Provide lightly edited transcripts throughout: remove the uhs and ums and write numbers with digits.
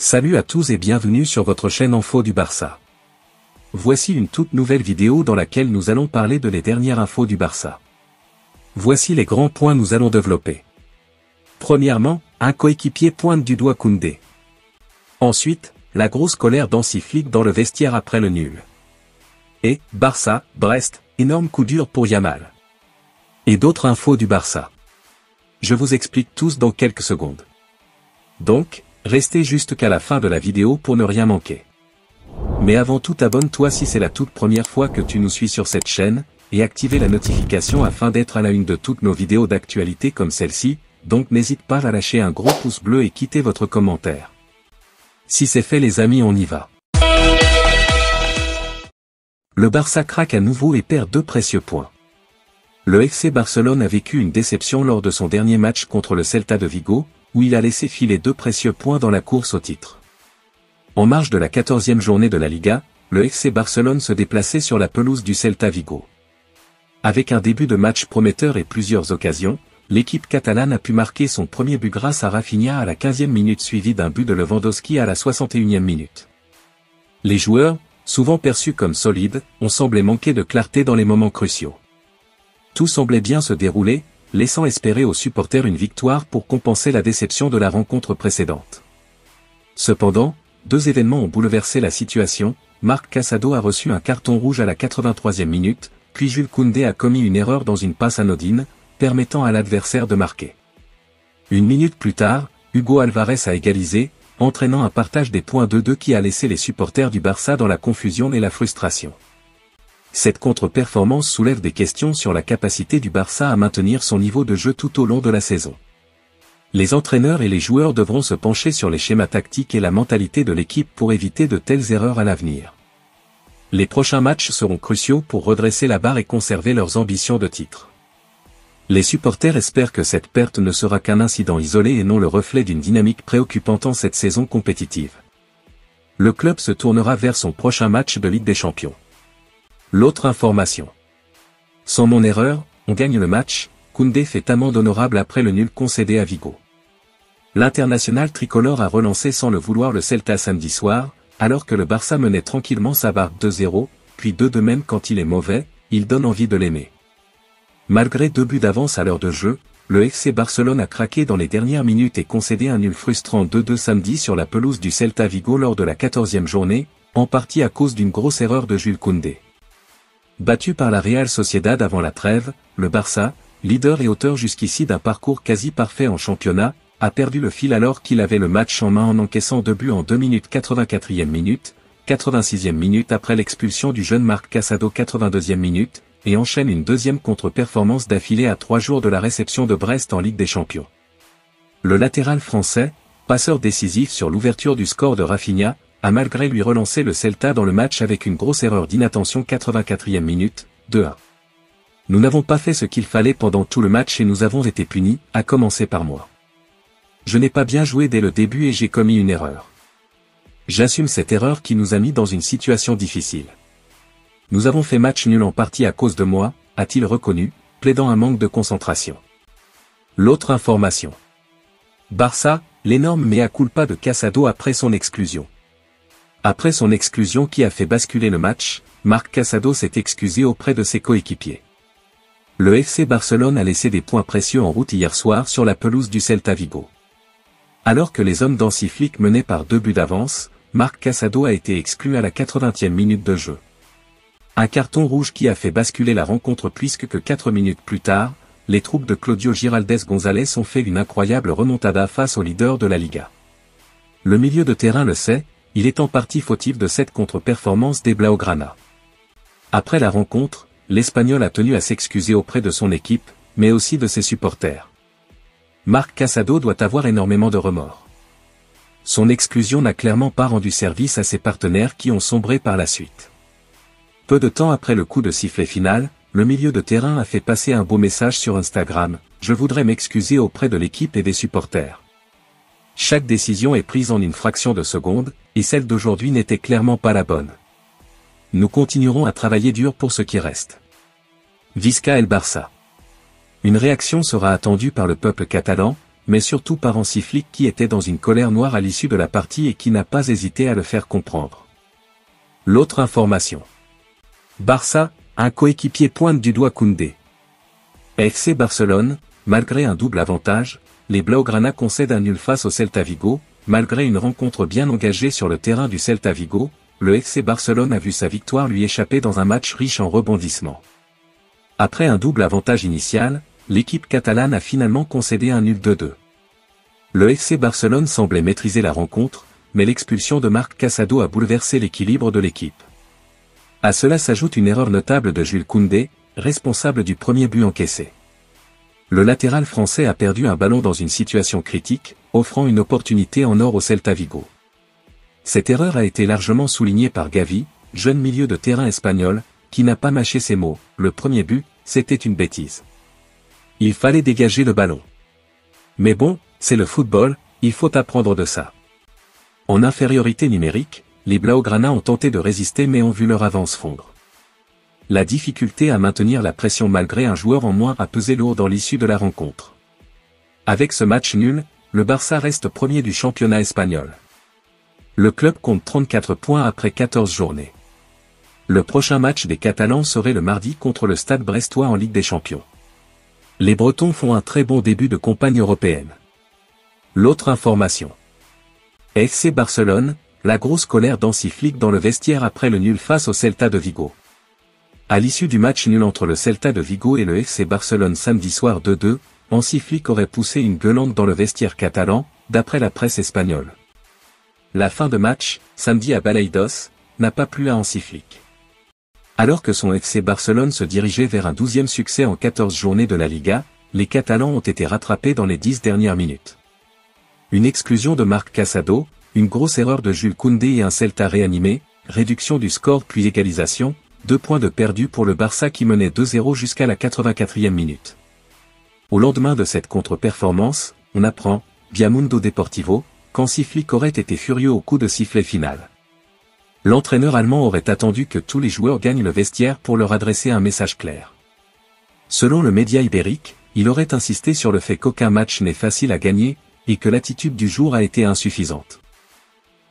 Salut à tous et bienvenue sur votre chaîne Info du Barça. Voici une toute nouvelle vidéo dans laquelle nous allons parler de les dernières infos du Barça. Voici les grands points nous allons développer. Premièrement, un coéquipier pointe du doigt Koundé. Ensuite, la grosse colère d'Hansi Flick dans le vestiaire après le nul. Et, Barça, Brest, énorme coup dur pour Yamal. Et d'autres infos du Barça. Je vous explique tous dans quelques secondes. Donc, restez jusqu'à la fin de la vidéo pour ne rien manquer. Mais avant tout, abonne-toi si c'est la toute première fois que tu nous suis sur cette chaîne, et activez la notification afin d'être à la une de toutes nos vidéos d'actualité comme celle-ci, donc n'hésite pas à lâcher un gros pouce bleu et quitter votre commentaire. Si c'est fait les amis, on y va. Le Barça craque à nouveau et perd 2 précieux points. Le FC Barcelone a vécu une déception lors de son dernier match contre le Celta de Vigo, où il a laissé filer 2 précieux points dans la course au titre. En marge de la 14e journée de la Liga, le FC Barcelone se déplaçait sur la pelouse du Celta Vigo. Avec un début de match prometteur et plusieurs occasions, l'équipe catalane a pu marquer son premier but grâce à Rafinha à la 15e minute suivi d'un but de Lewandowski à la 61e minute. Les joueurs, souvent perçus comme solides, ont semblé manquer de clarté dans les moments cruciaux. Tout semblait bien se dérouler, laissant espérer aux supporters une victoire pour compenser la déception de la rencontre précédente. Cependant, 2 événements ont bouleversé la situation. Marc Casado a reçu un carton rouge à la 83e minute, puis Jules Koundé a commis une erreur dans une passe anodine, permettant à l'adversaire de marquer. Une minute plus tard, Hugo Alvarez a égalisé, entraînant un partage des points 2-2 qui a laissé les supporters du Barça dans la confusion et la frustration. Cette contre-performance soulève des questions sur la capacité du Barça à maintenir son niveau de jeu tout au long de la saison. Les entraîneurs et les joueurs devront se pencher sur les schémas tactiques et la mentalité de l'équipe pour éviter de telles erreurs à l'avenir. Les prochains matchs seront cruciaux pour redresser la barre et conserver leurs ambitions de titre. Les supporters espèrent que cette perte ne sera qu'un incident isolé et non le reflet d'une dynamique préoccupante en cette saison compétitive. Le club se tournera vers son prochain match de Ligue des Champions. L'autre information. Sans mon erreur, on gagne le match, Koundé fait amende honorable après le nul concédé à Vigo. L'international tricolore a relancé sans le vouloir le Celta samedi soir, alors que le Barça menait tranquillement sa barre 2-0, puis 2 même quand il est mauvais, il donne envie de l'aimer. Malgré 2 buts d'avance à l'heure de jeu, le FC Barcelone a craqué dans les dernières minutes et concédé un nul frustrant 2-2 samedi sur la pelouse du Celta Vigo lors de la 14e journée, en partie à cause d'une grosse erreur de Jules Koundé. Battu par la Real Sociedad avant la trêve, le Barça, leader et auteur jusqu'ici d'un parcours quasi parfait en championnat, a perdu le fil alors qu'il avait le match en main en encaissant 2 buts en 2 minutes 84e minute, 86e minute après l'expulsion du jeune Marc Casado 82e minute, et enchaîne une deuxième contre-performance d'affilée à 3 jours de la réception de Brest en Ligue des Champions. Le latéral français, passeur décisif sur l'ouverture du score de Rafinha, a malgré lui relancé le Celta dans le match avec une grosse erreur d'inattention 84e minute, 2-1. Nous n'avons pas fait ce qu'il fallait pendant tout le match et nous avons été punis, à commencer par moi. Je n'ai pas bien joué dès le début et j'ai commis une erreur. J'assume cette erreur qui nous a mis dans une situation difficile. Nous avons fait match nul en partie à cause de moi, a-t-il reconnu, plaidant un manque de concentration. L'autre information. Barça, l'énorme mea culpa de Casado après son exclusion. Après son exclusion qui a fait basculer le match, Marc Casado s'est excusé auprès de ses coéquipiers. Le FC Barcelone a laissé des points précieux en route hier soir sur la pelouse du Celta Vigo. Alors que les hommes d'Hansi Flick menaient par 2 buts d'avance, Marc Casado a été exclu à la 80e minute de jeu. Un carton rouge qui a fait basculer la rencontre puisque 4 minutes plus tard, les troupes de Claudio Giraldez González ont fait une incroyable remontada face au leader de la Liga. Le milieu de terrain le sait, il est en partie fautif de cette contre-performance des Blaugrana. Après la rencontre, l'Espagnol a tenu à s'excuser auprès de son équipe, mais aussi de ses supporters. Marc Casado doit avoir énormément de remords. Son exclusion n'a clairement pas rendu service à ses partenaires qui ont sombré par la suite. Peu de temps après le coup de sifflet final, le milieu de terrain a fait passer un beau message sur Instagram, « Je voudrais m'excuser auprès de l'équipe et des supporters. Chaque décision est prise en une fraction de seconde, et celle d'aujourd'hui n'était clairement pas la bonne. Nous continuerons à travailler dur pour ce qui reste. » Visca El Barça. Une réaction sera attendue par le peuple catalan, mais surtout par Hansi Flick qui était dans une colère noire à l'issue de la partie et qui n'a pas hésité à le faire comprendre. L'autre information. Barça, un coéquipier pointe du doigt Koundé. FC Barcelone, malgré un double avantage, les Blaugrana concèdent un nul face au Celta Vigo. Malgré une rencontre bien engagée sur le terrain du Celta Vigo, le FC Barcelone a vu sa victoire lui échapper dans un match riche en rebondissements. Après un double avantage initial, l'équipe catalane a finalement concédé un nul 2-2. Le FC Barcelone semblait maîtriser la rencontre, mais l'expulsion de Marc Casado a bouleversé l'équilibre de l'équipe. À cela s'ajoute une erreur notable de Jules Koundé, responsable du premier but encaissé. Le latéral français a perdu un ballon dans une situation critique, offrant une opportunité en or au Celta Vigo. Cette erreur a été largement soulignée par Gavi, jeune milieu de terrain espagnol, qui n'a pas mâché ses mots. Le premier but, c'était une bêtise. Il fallait dégager le ballon. Mais bon, c'est le football, il faut apprendre de ça. En infériorité numérique, les Blaugrana ont tenté de résister mais ont vu leur avance fondre. La difficulté à maintenir la pression malgré un joueur en moins a pesé lourd dans l'issue de la rencontre. Avec ce match nul, le Barça reste premier du championnat espagnol. Le club compte 34 points après 14 journées. Le prochain match des Catalans serait le mardi contre le Stade Brestois en Ligue des Champions. Les Bretons font un très bon début de campagne européenne. L'autre information. FC Barcelone, la grosse colère d'Hansi Flick dans le vestiaire après le nul face au Celta de Vigo. À l'issue du match nul entre le Celta de Vigo et le FC Barcelone samedi soir 2-2, Hansi Flick aurait poussé une gueulante dans le vestiaire catalan, d'après la presse espagnole. La fin de match, samedi à Balaidos, n'a pas plu à Hansi Flick. Alors que son FC Barcelone se dirigeait vers un 12e succès en 14 journées de la Liga, les Catalans ont été rattrapés dans les 10 dernières minutes. Une exclusion de Marc Casado, une grosse erreur de Jules Koundé et un Celta réanimé, réduction du score puis égalisation, 2 points de perdus pour le Barça qui menait 2-0 jusqu'à la 84e minute. Au lendemain de cette contre-performance, on apprend, via Mundo Deportivo, qu'Hansi Flick aurait été furieux au coup de sifflet final. L'entraîneur allemand aurait attendu que tous les joueurs gagnent le vestiaire pour leur adresser un message clair. Selon le média ibérique, il aurait insisté sur le fait qu'aucun match n'est facile à gagner, et que l'attitude du jour a été insuffisante.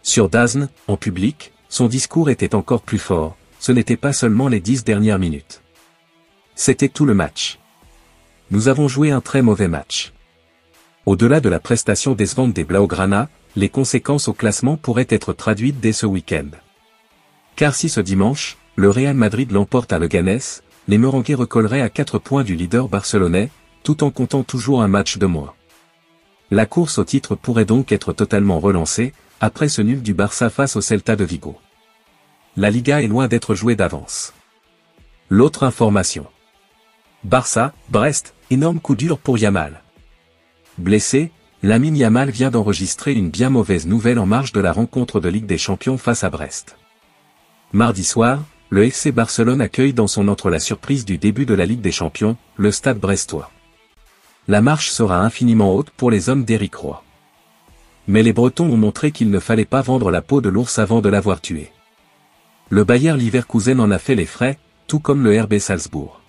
Sur DAZN, en public, son discours était encore plus fort. Ce n'était pas seulement les 10 dernières minutes. C'était tout le match. Nous avons joué un très mauvais match. Au-delà de la prestation décevante des Blaugrana, les conséquences au classement pourraient être traduites dès ce week-end. Car si ce dimanche, le Real Madrid l'emporte à Leganés, les Merengues recolleraient à 4 points du leader barcelonais, tout en comptant toujours un match de moins. La course au titre pourrait donc être totalement relancée, après ce nul du Barça face au Celta de Vigo. La Liga est loin d'être jouée d'avance. L'autre information. Barça, Brest, énorme coup dur pour Yamal. Blessé, Lamine Yamal vient d'enregistrer une bien mauvaise nouvelle en marge de la rencontre de Ligue des Champions face à Brest. Mardi soir, le FC Barcelone accueille dans son antre la surprise du début de la Ligue des Champions, le Stade brestois. La marche sera infiniment haute pour les hommes d'Éric Roy. Mais les Bretons ont montré qu'il ne fallait pas vendre la peau de l'ours avant de l'avoir tué. Le Bayer Leverkusen en a fait les frais, tout comme le RB Salzbourg.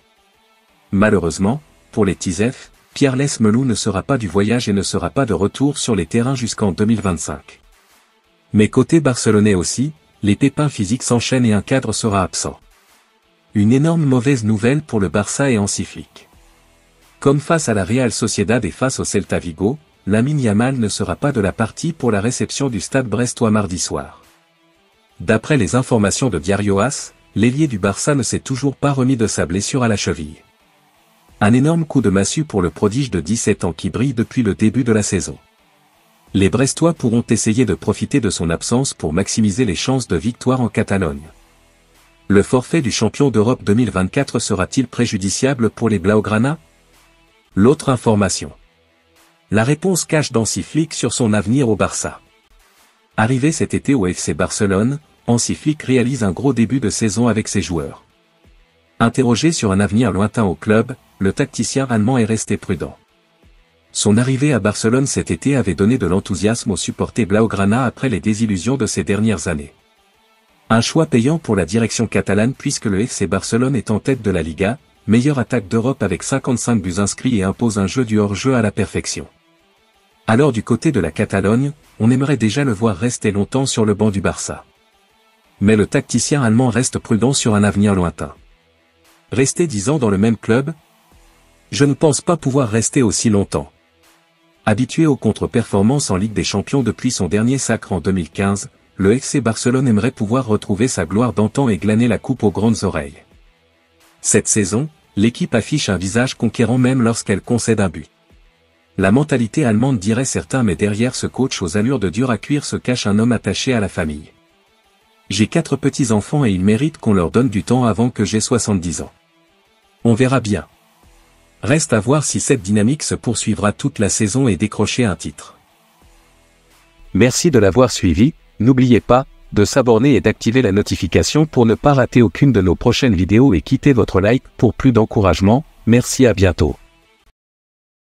Malheureusement, pour les Tisef, Pierre Lesmelou ne sera pas du voyage et ne sera pas de retour sur les terrains jusqu'en 2025. Mais côté barcelonais aussi, les pépins physiques s'enchaînent et un cadre sera absent. Une énorme mauvaise nouvelle pour le Barça et Hansi Flick. Comme face à la Real Sociedad et face au Celta Vigo, Lamine Yamal ne sera pas de la partie pour la réception du Stade brestois mardi soir. D'après les informations de Diario AS, l'ailier du Barça ne s'est toujours pas remis de sa blessure à la cheville. Un énorme coup de massue pour le prodige de 17 ans qui brille depuis le début de la saison. Les Brestois pourront essayer de profiter de son absence pour maximiser les chances de victoire en Catalogne. Le forfait du champion d'Europe 2024 sera-t-il préjudiciable pour les Blaugrana? L'autre information. La réponse cache d'Hansi Flick sur son avenir au Barça. Arrivé cet été au FC Barcelone, Hansi Flick réalise un gros début de saison avec ses joueurs. Interrogé sur un avenir lointain au club, le tacticien allemand est resté prudent. Son arrivée à Barcelone cet été avait donné de l'enthousiasme aux supporters Blaugrana après les désillusions de ces dernières années. Un choix payant pour la direction catalane puisque le FC Barcelone est en tête de la Liga, meilleure attaque d'Europe avec 55 buts inscrits et impose un jeu du hors-jeu à la perfection. Alors du côté de la Catalogne, on aimerait déjà le voir rester longtemps sur le banc du Barça. Mais le tacticien allemand reste prudent sur un avenir lointain. Rester 10 ans dans le même club? Je ne pense pas pouvoir rester aussi longtemps. Habitué aux contre-performances en Ligue des Champions depuis son dernier sacre en 2015, le FC Barcelone aimerait pouvoir retrouver sa gloire d'antan et glaner la coupe aux grandes oreilles. Cette saison, l'équipe affiche un visage conquérant même lorsqu'elle concède un but. La mentalité allemande dirait certains, mais derrière ce coach aux allures de dur à cuire se cache un homme attaché à la famille. J'ai 4 petits-enfants et ils méritent qu'on leur donne du temps avant que j'ai 70 ans. On verra bien. Reste à voir si cette dynamique se poursuivra toute la saison et décrocher un titre. Merci de l'avoir suivi, n'oubliez pas de s'abonner et d'activer la notification pour ne pas rater aucune de nos prochaines vidéos et quittez votre like pour plus d'encouragement. Merci, à bientôt.